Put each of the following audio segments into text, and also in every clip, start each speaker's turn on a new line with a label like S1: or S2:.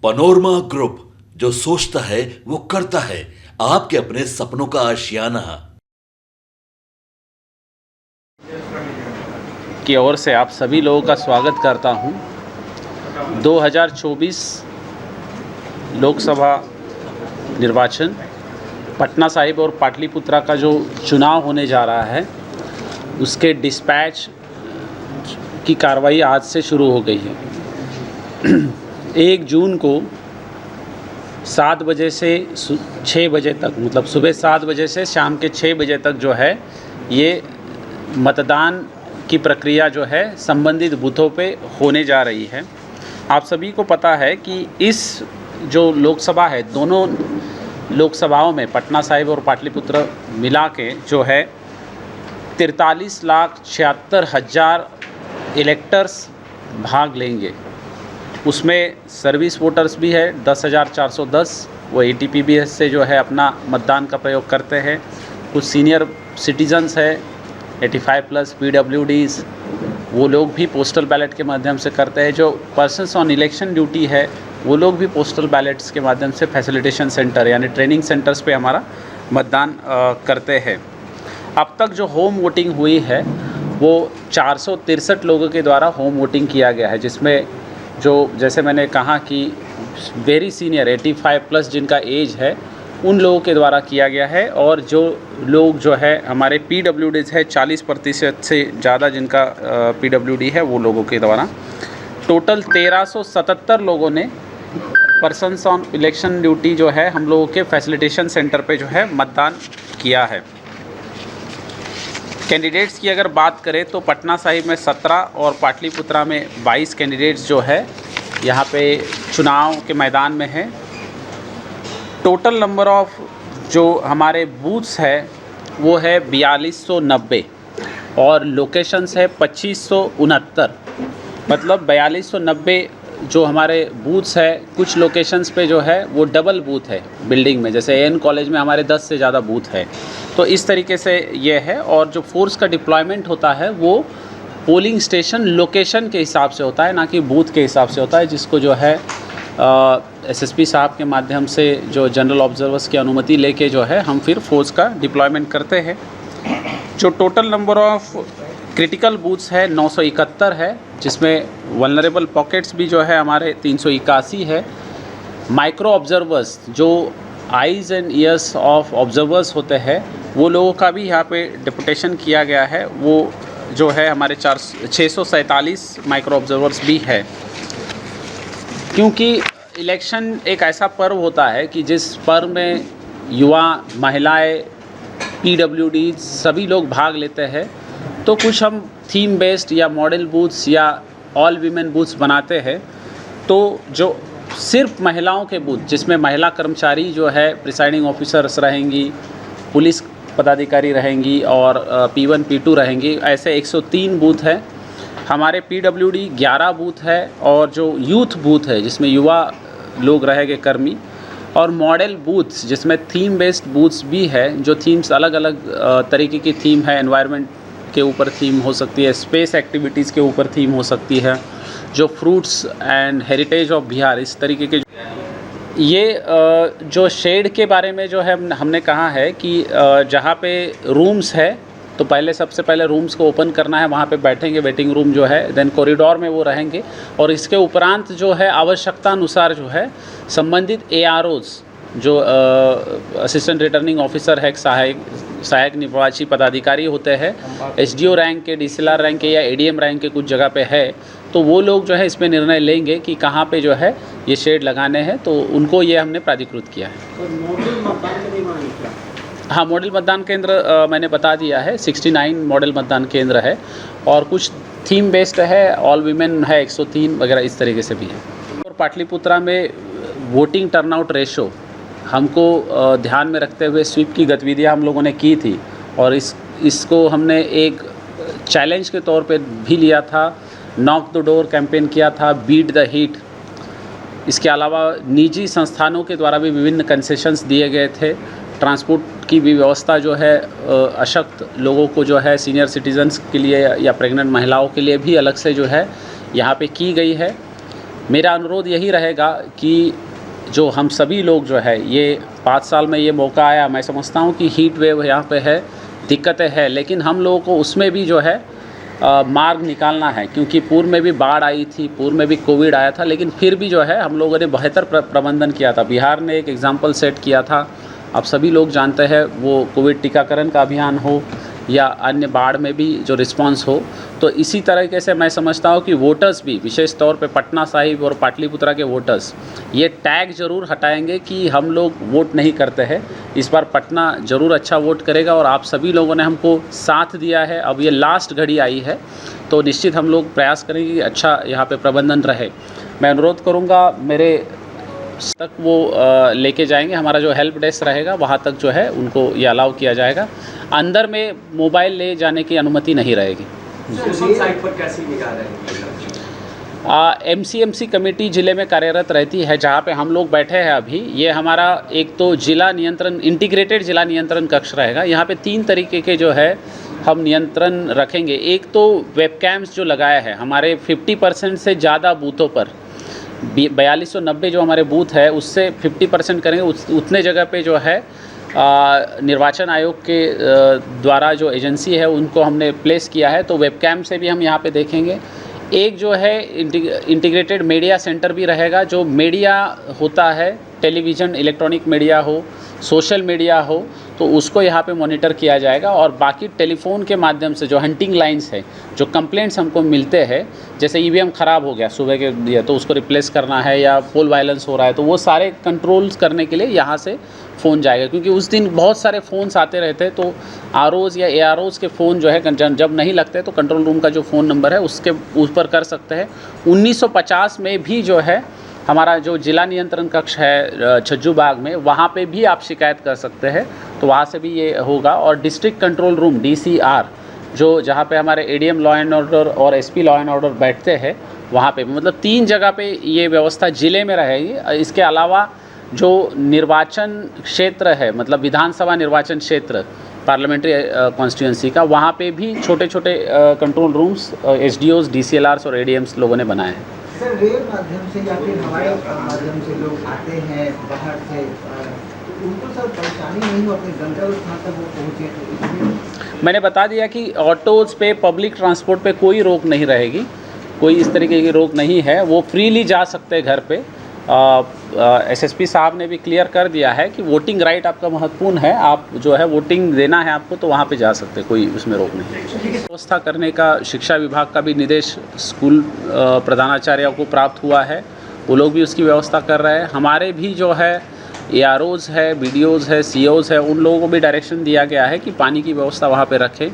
S1: Panorama group, जो सोचता है वो करता है। आपके अपने सपनों का आशियाना
S2: की ओर से आप सभी लोगों का स्वागत करता हूं। 2024 लोकसभा निर्वाचन, पटना साहिब और पाटलिपुत्रा का जो चुनाव होने जा रहा है, उसके डिस्पैच की कार्रवाई आज से शुरू हो गई है। 1 जून को 7 बजे से 6 बजे तक, मतलब सुबह 7 बजे से शाम के 6 बजे तक जो है, ये मतदान की प्रक्रिया जो है संबंधित बूथों पे होने जा रही है। आप सभी को पता है कि इस जो लोकसभा है, दोनों लोकसभाओं में पटना साहिब और पाटलिपुत्र मिला के जो है 43,76,000 इलेक्टर्स भाग लेंगे। उसमें सर्विस वोटर्स भी है 10,410, वो ATPBS से जो है अपना मतदान का प्रयोग करते हैं। कुछ सीनियर सिटीजन्स है 85+ PWDs, वो लोग भी पोस्टल बैलेट के माध्यम से करते हैं। जो पर्सन्स ऑन इलेक्शन ड्यूटी है, वो लोग भी पोस्टल बैलेट्स के माध्यम से फैसिलिटेशन सेंटर यानी ट्रेनिंग सेंटर्स पे हमारा मतदान करते हैं। अब तक जो होम वोटिंग हुई है वो 463 लोगों के द्वारा होम वोटिंग किया गया है, जिसमें जो जैसे मैंने कहा कि वेरी सीनियर 85+ जिनका एज है, उन लोगों के द्वारा किया गया है। और जो लोग जो है हमारे PWDs है, 40% से ज़्यादा जिनका PWD है, वो लोगों के द्वारा टोटल 1377 लोगों ने पर्सन्स ऑन इलेक्शन ड्यूटी जो है हम लोगों के फैसिलिटेशन सेंटर पे जो है मतदान किया है। कैंडिडेट्स की अगर बात करें तो पटना साहिब में 17 और पाटलिपुत्रा में 22 कैंडिडेट्स जो है यहाँ पे चुनाव के मैदान में है। टोटल नंबर ऑफ़ जो हमारे बूथ्स है वो है 4290 और लोकेशंस है 2569। मतलब 4290 जो हमारे बूथ्स है, कुछ लोकेशंस पे जो है वो डबल बूथ है बिल्डिंग में, जैसे AN कॉलेज में हमारे 10 से ज़्यादा बूथ है। तो इस तरीके से ये है। और जो फोर्स का डिप्लॉयमेंट होता है वो पोलिंग स्टेशन लोकेशन के हिसाब से होता है, ना कि बूथ के हिसाब से होता है, जिसको जो है SSP साहब के माध्यम से जो जनरल ऑब्जर्वर्स की अनुमति लेके जो है हम फिर फोर्स का डिप्लॉयमेंट करते हैं। जो total number of critical booths है 971 है, जिसमें वल्नरेबल पॉकेट्स भी जो है हमारे 381 है। माइक्रो ऑब्जर्वर्स जो eyes and years of observers होते हैं, वो लोगों का भी यहाँ पे डिपुटेशन किया गया है। वो जो है हमारे 647 माइक्रो ऑब्जर्वर्स भी है। क्योंकि इलेक्शन एक ऐसा पर्व होता है कि जिस पर्व में युवा, महिलाएं, PWDs सभी लोग भाग लेते हैं, तो कुछ हम थीम बेस्ड या मॉडल बूथ्स या ऑल वीमेन बूथ्स बनाते हैं। तो जो सिर्फ महिलाओं के बूथ, जिसमें महिला कर्मचारी जो है प्रिसाइडिंग ऑफिसर्स रहेंगी, पुलिस पदाधिकारी रहेंगी और P1 P2 रहेंगी, ऐसे 103 बूथ है। हमारे PWD 11 बूथ है और जो यूथ बूथ है जिसमें युवा लोग रहेंगे कर्मी, और मॉडल बूथ्स जिसमें थीम बेस्ड बूथ्स भी है। जो थीम्स अलग अलग तरीके की थीम है, एनवायरनमेंट के ऊपर थीम हो सकती है, स्पेस एक्टिविटीज़ के ऊपर थीम हो सकती है, जो fruits and heritage of Bihar, इस तरीके के। ये जो शेड के बारे में जो है हमने कहा है कि जहाँ पे रूम्स है, तो पहले सबसे पहले रूम्स को ओपन करना है, वहाँ पे बैठेंगे, वेटिंग रूम जो है, देन कॉरिडोर में वो रहेंगे। और इसके उपरांत जो है आवश्यकता अनुसार जो है संबंधित AROs, जो असिस्टेंट रिटर्निंग ऑफिसर है, सहायक निर्वाची पदाधिकारी होते हैं, SDO रैंक के, DCLR रैंक के या ADM रैंक के कुछ जगह पे है, तो वो लोग जो है इसमें निर्णय लेंगे कि कहाँ पे जो है ये शेड लगाने हैं। तो उनको ये हमने प्राधिकृत किया है। हाँ, मॉडल मतदान केंद्र मैंने बता दिया है, 69 मॉडल मतदान केंद्र है और कुछ थीम बेस्ड है, ऑल वीमेन है 103 वगैरह, इस तरीके से भी है। और पाटलिपुत्रा में वोटिंग टर्नआउट रेशो हमको ध्यान में रखते हुए स्वीप की गतिविधियां हम लोगों ने की थी और इसको हमने एक चैलेंज के तौर पे भी लिया था। नॉक द डोर कैंपेन किया था, बीट द हीट। इसके अलावा निजी संस्थानों के द्वारा भी विभिन्न कंसेशंस दिए गए थे। ट्रांसपोर्ट की भी व्यवस्था जो है अशक्त लोगों को जो है, सीनियर सिटीजन्स के लिए या प्रेग्नेंट महिलाओं के लिए भी अलग से जो है यहाँ पे की गई है। मेरा अनुरोध यही रहेगा कि जो हम सभी लोग जो है ये 5 साल में ये मौका आया, मैं समझता हूँ कि हीट वेव यहाँ पे है, दिक्कतें हैं, लेकिन हम लोगों को उसमें भी जो है मार्ग निकालना है, क्योंकि पूर्व में भी बाढ़ आई थी, पूर्व में भी कोविड आया था, लेकिन फिर भी जो है हम लोगों ने बेहतर प्रबंधन किया था। बिहार ने एक एग्जाम्पल सेट किया था, आप सभी लोग जानते हैं, वो कोविड टीकाकरण का अभियान हो या अन्य बाढ़ में भी जो रिस्पांस हो। तो इसी तरीके से मैं समझता हूँ कि वोटर्स भी, विशेष तौर पे पटना साहिब और पाटलिपुत्रा के वोटर्स, ये टैग ज़रूर हटाएंगे कि हम लोग वोट नहीं करते हैं। इस बार पटना ज़रूर अच्छा वोट करेगा और आप सभी लोगों ने हमको साथ दिया है। अब ये लास्ट घड़ी आई है तो निश्चित हम लोग प्रयास करेंगे कि अच्छा यहाँ पे प्रबंधन रहे। मैं अनुरोध करूँगा मेरे तक वो लेके जाएंगे, हमारा जो हेल्प डेस्क रहेगा वहाँ तक जो है उनको ये अलाउ किया जाएगा। अंदर में मोबाइल ले जाने की अनुमति नहीं रहेगी।
S3: साइट पर कैसी निगाह रहेगी?
S2: MCMC कमेटी ज़िले में कार्यरत रहती है, जहाँ पे हम लोग बैठे हैं अभी। ये हमारा एक तो जिला नियंत्रण, इंटीग्रेटेड जिला नियंत्रण कक्ष रहेगा। यहाँ पे 3 तरीके के जो है हम नियंत्रण रखेंगे। एक तो वेबकैम्स जो लगाया है हमारे 50% से ज़्यादा बूथों पर, 4290 जो हमारे बूथ है उससे 50% करेंगे। उतने जगह पे जो है निर्वाचन आयोग के द्वारा जो एजेंसी है उनको हमने प्लेस किया है, तो वेबकैम से भी हम यहाँ पे देखेंगे। एक जो है इंटीग्रेटेड मीडिया सेंटर भी रहेगा। जो मीडिया होता है, टेलीविज़न, इलेक्ट्रॉनिक मीडिया हो, सोशल मीडिया हो, तो उसको यहाँ पे मॉनिटर किया जाएगा। और बाकी टेलीफोन के माध्यम से जो हंटिंग लाइंस है, जो कंप्लेंट्स हमको मिलते हैं, जैसे EVM ख़राब हो गया सुबह के दिया तो उसको रिप्लेस करना है, या पोल वायलेंस हो रहा है, तो वो सारे कंट्रोल्स करने के लिए यहाँ से फ़ोन जाएगा। क्योंकि उस दिन बहुत सारे फ़ोन्स आते रहते हैं, तो ROs या AROs के फ़ोन जो है जब नहीं लगते तो कंट्रोल रूम का जो फ़ोन नंबर है उसके ऊपर कर सकते हैं। 1950 में भी जो है हमारा जो जिला नियंत्रण कक्ष है छज्जू बाग में, वहाँ पे भी आप शिकायत कर सकते हैं, तो वहाँ से भी ये होगा। और डिस्ट्रिक्ट कंट्रोल रूम DCR जो जहाँ पे हमारे ADM लॉ एंड ऑर्डर और SP लॉ एंड ऑर्डर बैठते हैं, वहाँ पे मतलब 3 जगह पे ये व्यवस्था ज़िले में रहेगी। इसके अलावा जो निर्वाचन क्षेत्र है, मतलब विधानसभा निर्वाचन क्षेत्र पार्लियामेंट्री कॉन्स्टिट्यूंसी का, वहाँ पे भी छोटे छोटे कंट्रोल रूम्स SDOs, DCLRs और ADMs लोगों ने बनाए हैं।
S4: सर, रेल माध्यम से या फिर हवाई माध्यम से लोग आते हैं बाहर से, उनको सर परेशानी नहीं हो अपने गंतव्य स्थान तक वो पहुँचे, तो इसलिए
S2: मैंने बता दिया कि ऑटोज़ पे, पब्लिक ट्रांसपोर्ट पे कोई रोक नहीं रहेगी, कोई इस तरीके की रोक नहीं है, वो फ्रीली जा सकते हैं घर पे। SSP साहब ने भी क्लियर कर दिया है कि वोटिंग राइट आपका महत्वपूर्ण है, आप जो है वोटिंग देना है आपको, तो वहाँ पे जा सकते हैं, कोई उसमें रोक नहीं है। व्यवस्था करने का शिक्षा विभाग का भी निर्देश स्कूल प्रधानाचार्यों को प्राप्त हुआ है, वो लोग भी उसकी व्यवस्था कर रहे हैं। हमारे भी जो है AROs है, BDOs है, COs है, उन लोगों को भी डायरेक्शन दिया गया है कि पानी की व्यवस्था वहाँ पे रखें।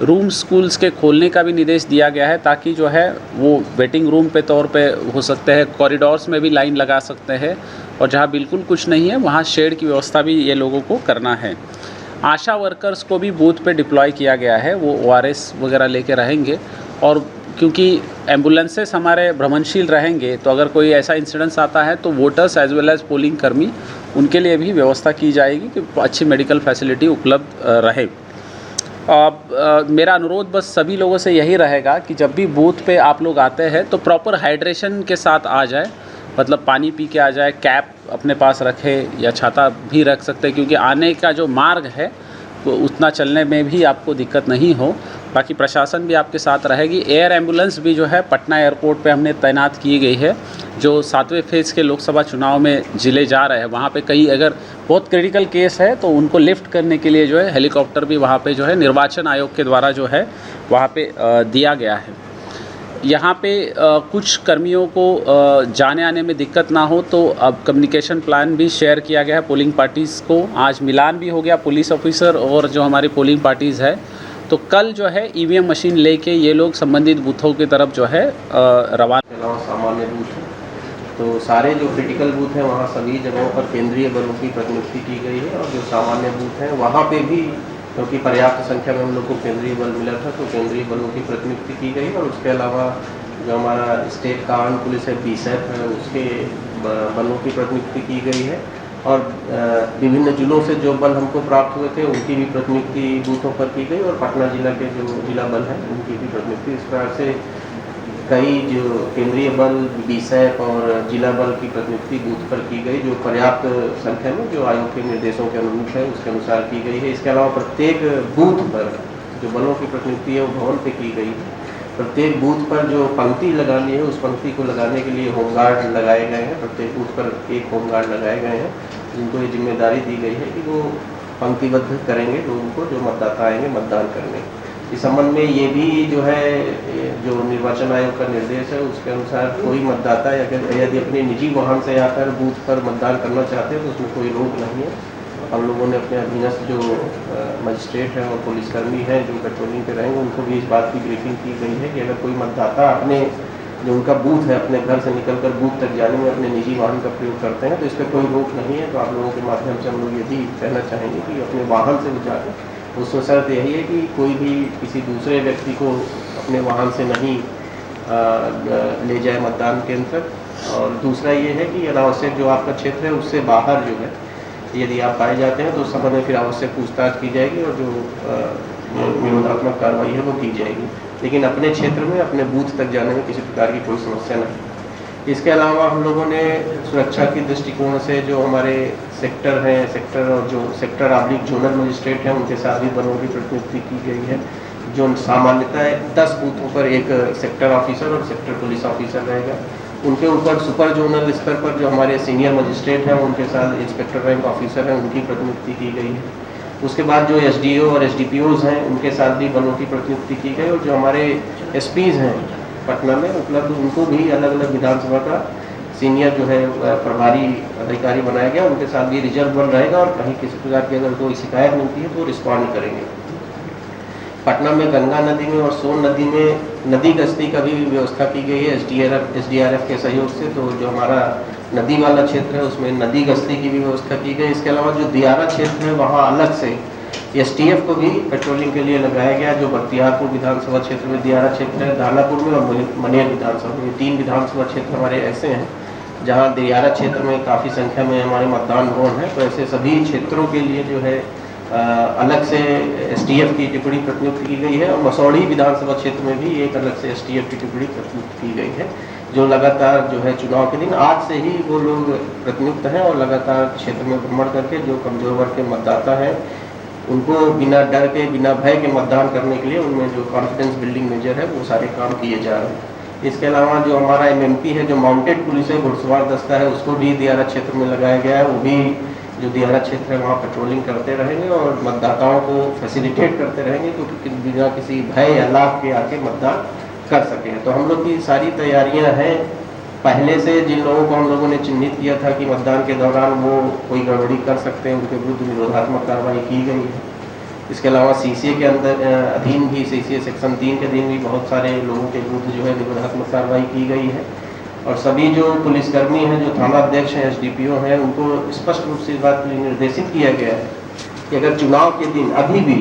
S2: रूम स्कूल्स के खोलने का भी निर्देश दिया गया है, ताकि जो है वो वेटिंग रूम पे तौर पे हो सकते हैं, कॉरिडोर्स में भी लाइन लगा सकते हैं, और जहाँ बिल्कुल कुछ नहीं है वहाँ शेड की व्यवस्था भी ये लोगों को करना है। आशा वर्कर्स को भी बूथ पे डिप्लॉय किया गया है, वो ORS वगैरह लेके रहेंगे। और क्योंकि एम्बुलेंसेस हमारे भ्रमणशील रहेंगे, तो अगर कोई ऐसा इंसिडेंस आता है तो voters as well as polling कर्मी, उनके लिए भी व्यवस्था की जाएगी कि अच्छी मेडिकल फैसिलिटी उपलब्ध रहे। मेरा अनुरोध बस सभी लोगों से यही रहेगा कि जब भी बूथ पे आप लोग आते हैं तो प्रॉपर हाइड्रेशन के साथ आ जाए, मतलब पानी पी के आ जाए, कैप अपने पास रखे या छाता भी रख सकते हैं, क्योंकि आने का जो मार्ग है वो उतना चलने में भी आपको दिक्कत नहीं हो। बाकी प्रशासन भी आपके साथ रहेगी। एयर एम्बुलेंस भी जो है पटना एयरपोर्ट पे हमने तैनात की गई है, जो 7वें फेज़ के लोकसभा चुनाव में ज़िले जा रहे हैं, वहाँ पे कई अगर बहुत क्रिटिकल केस है तो उनको लिफ्ट करने के लिए जो है हेलीकॉप्टर भी वहाँ पे जो है निर्वाचन आयोग के द्वारा जो है वहाँ पे दिया गया है। यहाँ पे कुछ कर्मियों को जाने आने में दिक्कत ना हो, तो अब कम्युनिकेशन प्लान भी शेयर किया गया है पोलिंग पार्टीज़ को। आज मिलान भी हो गया पुलिस ऑफिसर और जो हमारी पोलिंग पार्टीज़ है, तो कल जो है EVM मशीन लेके ये लोग संबंधित बूथों की तरफ जो है रवाना।
S3: सामान्य बूथ है, तो सारे जो क्रिटिकल बूथ हैं वहाँ सभी जगहों पर केंद्रीय बलों की प्रतिनियुक्ति की गई है, और जो सामान्य बूथ हैं वहाँ पे भी, क्योंकि पर्याप्त संख्या में हम लोग को केंद्रीय बल मिला था, तो केंद्रीय बलों की प्रतिनियुक्ति की गई। और उसके अलावा जो हमारा स्टेट का आर्म पुलिस है, BSF है, उसके बलों की प्रतिनियुक्ति की गई है। और विभिन्न जिलों से जो बल हमको प्राप्त हुए थे उनकी भी प्रतिनियुक्ति बूथों पर की गई, और पटना जिला के जो जिला बल हैं उनकी भी प्रतिनियुक्ति। इस प्रकार से कई जो केंद्रीय बल, बीएसएफ और जिला बल की प्रतिनियुक्ति बूथ पर की गई, जो पर्याप्त संख्या में जो आयोग के निर्देशों के अनुरूप है उसके अनुसार की गई है। इसके अलावा प्रत्येक बूथ पर जो बलों की प्रतिनियुक्ति है वो भवन पे की गई है। प्रत्येक बूथ पर जो पंक्ति लगानी है उस पंक्ति को लगाने के लिए होमगार्ड लगाए गए हैं। प्रत्येक बूथ पर एक होमगार्ड लगाए गए हैं जिनको ये जिम्मेदारी दी गई है कि वो पंक्तिबद्ध करेंगे लोगों को जो मतदाता आएंगे मतदान करने। इस संबंध में ये भी जो है जो निर्वाचन आयोग का निर्देश है उसके अनुसार कोई मतदाता यदि अपने निजी वाहन से आकर बूथ पर मतदान करना चाहते हैं तो उसमें कोई रोक नहीं है। हम लोगों ने अपने अधीनस्थ जो मजिस्ट्रेट हैं और पुलिसकर्मी हैं जो पेट्रोलिंग पे रहेंगे उनको भी इस बात की ब्रीफिंग की गई है कि अगर कोई मतदाता अपने जो उनका बूथ है अपने घर से निकलकर बूथ तक जाने में अपने निजी वाहन का प्रयोग करते हैं तो इस पर कोई रोक नहीं है। तो आप लोगों के माध्यम से हम लोग ये भी कहना चाहेंगे कि अपने वाहन से जाकर उसमें शर्त यही है कि कोई भी किसी दूसरे व्यक्ति को अपने वाहन से नहीं ले जाए मतदान केंद्र तक। और दूसरा ये है कि अनावश्यक जो आपका क्षेत्र है उससे बाहर जो है यदि आप पाए जाते हैं तो उस समय में फिर आवश्यक पूछताछ की जाएगी और जो निरोधात्मक कार्रवाई है वो की जाएगी, लेकिन अपने क्षेत्र में अपने बूथ तक जाने में किसी प्रकार की कोई समस्या नहीं। इसके अलावा हम लोगों ने सुरक्षा के दृष्टिकोण से जो हमारे सेक्टर हैं, सेक्टर और जो सेक्टर आब्लिक जोनल मजिस्ट्रेट हैं उनके साथ भी बलों की प्रतिनियुक्ति की गई है। जो सामान्यतः 10 बूथों पर एक सेक्टर ऑफिसर और सेक्टर पुलिस ऑफिसर रहेगा। उनके ऊपर सुपर जोनल स्तर पर जो हमारे सीनियर मजिस्ट्रेट हैं उनके साथ इंस्पेक्टर रैंक ऑफिसर हैं उनकी प्रतिनियुक्ति की गई है। उसके बाद जो एसडीओ और एसडीपीओज हैं उनके साथ भी बलों की प्रतिनियुक्ति की गई और जो हमारे एसपीज हैं पटना में उपलब्ध उनको भी अलग अलग विधानसभा का सीनियर जो है प्रभारी अधिकारी बनाया गया। उनके साथ भी रिजर्व बल रहेगा और कहीं किसी प्रकार की अगर कोई शिकायत मिलती है तो रिस्पॉन्ड करेंगे। पटना में गंगा नदी में और सोन नदी में नदी गश्ती का भी व्यवस्था की गई है एसडीआरएफ के सहयोग से। तो जो हमारा नदी वाला क्षेत्र है उसमें नदी गश्ती की भी व्यवस्था की गई। इसके अलावा जो दियारा क्षेत्र है वहाँ अलग से एसटीएफ को भी पेट्रोलिंग के लिए लगाया गया। जो बख्तियारपुर विधानसभा क्षेत्र में दियारा क्षेत्र है, दानापुर में और मनेर विधानसभा में, 3 विधानसभा क्षेत्र हमारे ऐसे हैं जहाँ दियारा क्षेत्र में काफ़ी संख्या में हमारे मतदान भवन है। तो ऐसे सभी क्षेत्रों के लिए जो है अलग से एसटीएफ की टिप्पणी प्रतिनियुक्त की गई है और मसौढ़ी विधानसभा क्षेत्र में भी एक अलग से एसटीएफ की टिप्पणी प्रतिनियुक्त की गई है जो लगातार जो है चुनाव के दिन आज से ही वो लोग प्रतिनियुक्त हैं और लगातार क्षेत्र में भ्रमण करके जो कमजोर वर्ग के मतदाता हैं उनको बिना डर के बिना भय के मतदान करने के लिए उनमें जो कॉन्फिडेंस बिल्डिंग मेजर है वो सारे काम किए जा रहे हैं। इसके अलावा जो हमारा एमएमपी है जो माउंटेड पुलिस है घुड़सवार दस्ता है उसको भी दियारा क्षेत्र में लगाया गया है। वो भी जो दियारा क्षेत्र है वहाँ पेट्रोलिंग करते रहेंगे और मतदाताओं को फैसिलिटेट करते रहेंगे क्योंकि बिना किसी भय या लाभ के आके मतदान कर सकें। तो हम लोग की सारी तैयारियां हैं। पहले से जिन लोगों को हम लोगों ने चिन्हित किया था कि मतदान के दौरान वो कोई गड़बड़ी कर सकते हैं उनके विरुद्ध निरोधात्मक कार्रवाई की गई है। इसके अलावा सीसीए के अंदर अधीन भी सीसीए सेक्शन 3 के अधीन भी बहुत सारे लोगों के विरुद्ध जो है निरोधात्मक कार्रवाई की गई है। और सभी जो पुलिसकर्मी हैं जो थाना अध्यक्ष हैं एसडीपीओ हैं उनको स्पष्ट रूप से इस बात के लिए निर्देशित किया गया है कि अगर चुनाव के दिन अभी भी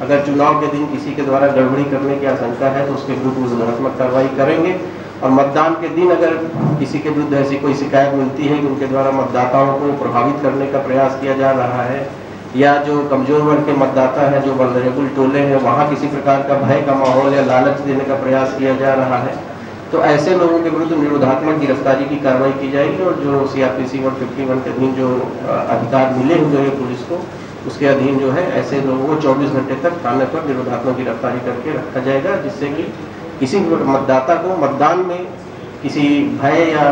S3: अगर चुनाव के दिन किसी के द्वारा गड़बड़ी करने की आशंका है तो उसके विरुद्ध निरोधात्मक कार्रवाई करेंगे। और मतदान के दिन अगर किसी के विरुद्ध ऐसी कोई शिकायत मिलती है कि उनके द्वारा मतदाताओं को प्रभावित करने का प्रयास किया जा रहा है या जो कमजोर वर्ग के मतदाता है जो वल्नरेबल टोले हैं वहाँ किसी प्रकार का भय का माहौल या लालच देने का प्रयास किया जा रहा है तो ऐसे लोगों के विरुद्ध निरोधात्मक गिरफ्तारी की कार्रवाई की जाएगी। और जो सीआरपीसी 151 के अधीन जो अधिकार मिले हुए हैं पुलिस को उसके अधीन जो है ऐसे लोगों को 24 घंटे तक थाने पर निरोधात्मक गिरफ्तारी करके रखा जाएगा जिससे कि किसी मतदाता को मतदान में किसी भय या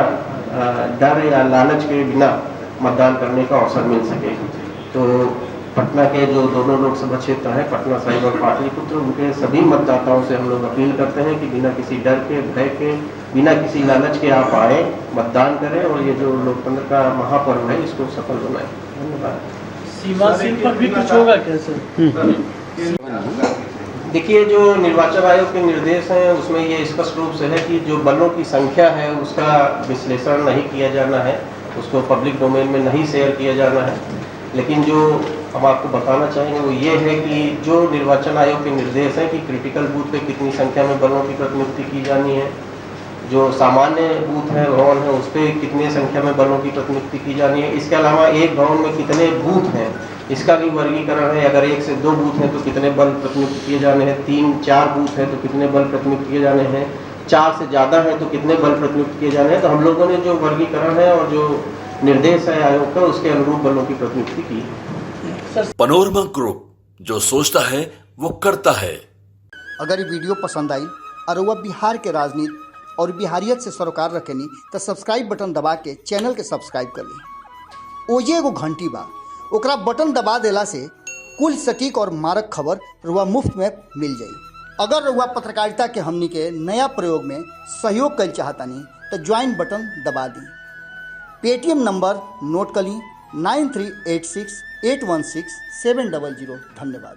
S3: डर या लालच के बिना मतदान करने का अवसर मिल सके। तो पटना के जो दोनों लोकसभा क्षेत्र हैं पटना साहिब और पाटलिपुत्र उनके सभी मतदाताओं से हम लोग अपील करते हैं कि बिना किसी डर के भय के बिना किसी लालच के आप आए मतदान करें और ये जो लोकतंत्र का महापर्व है इसको सफल बनाएं। धन्यवाद।
S5: सीमा सील पर भी कुछ होगा कैसे?
S3: देखिए जो निर्वाचन आयोग के निर्देश हैं उसमें ये स्पष्ट रूप से है कि जो बलों की संख्या है उसका विश्लेषण नहीं किया जाना है, उसको पब्लिक डोमेन में नहीं शेयर किया जाना है। लेकिन जो हम आपको बताना चाहेंगे वो ये है कि जो निर्वाचन आयोग के निर्देश हैं कि क्रिटिकल बूथ पे कितनी संख्या में बलों की प्रतिनियुक्ति की जानी है, जो सामान्य बूथ है भवन है उस पर कितनी संख्या में बलों की प्रतिनियुक्ति की जानी है। इसके अलावा एक भवन में कितने बूथ हैं इसका भी वर्गीकरण है। अगर 1 से 2 बूथ हैं तो कितने बल प्रतिनियुक्त किए जाने हैं, 3-4 बूथ हैं तो कितने बल प्रतिनियुक्त किए जाने हैं, 4 से ज़्यादा है तो कितने बल प्रतिनियुक्त किए जाने हैं। तो हम लोगों ने जो वर्गीकरण है और जो निर्देश है आयोग का, उसके अनुरूप बलों की प्रतिनियुक्ति की।
S1: पनोरमा ग्रुप, जो सोचता है वो करता है।
S6: अगर ये वीडियो पसंद आई और वह बिहार के राजनीति और बिहारियत से सरोकार रखेनी तो सब्सक्राइब बटन दबा के चैनल के सब्सक्राइब कर ली। ओजे एगो घंटी बा, ओकरा बटन दबा देला से कुल सटीक और मारक खबर रुआ मुफ्त में मिल जाई। अगर रुआ पत्रकारिता के हमनी के नया प्रयोग में सहयोग कर चाहतानी तो ज्वाइन बटन दबा दी। पेटीएम नंबर नोट कर ली 9386816700। धन्यवाद।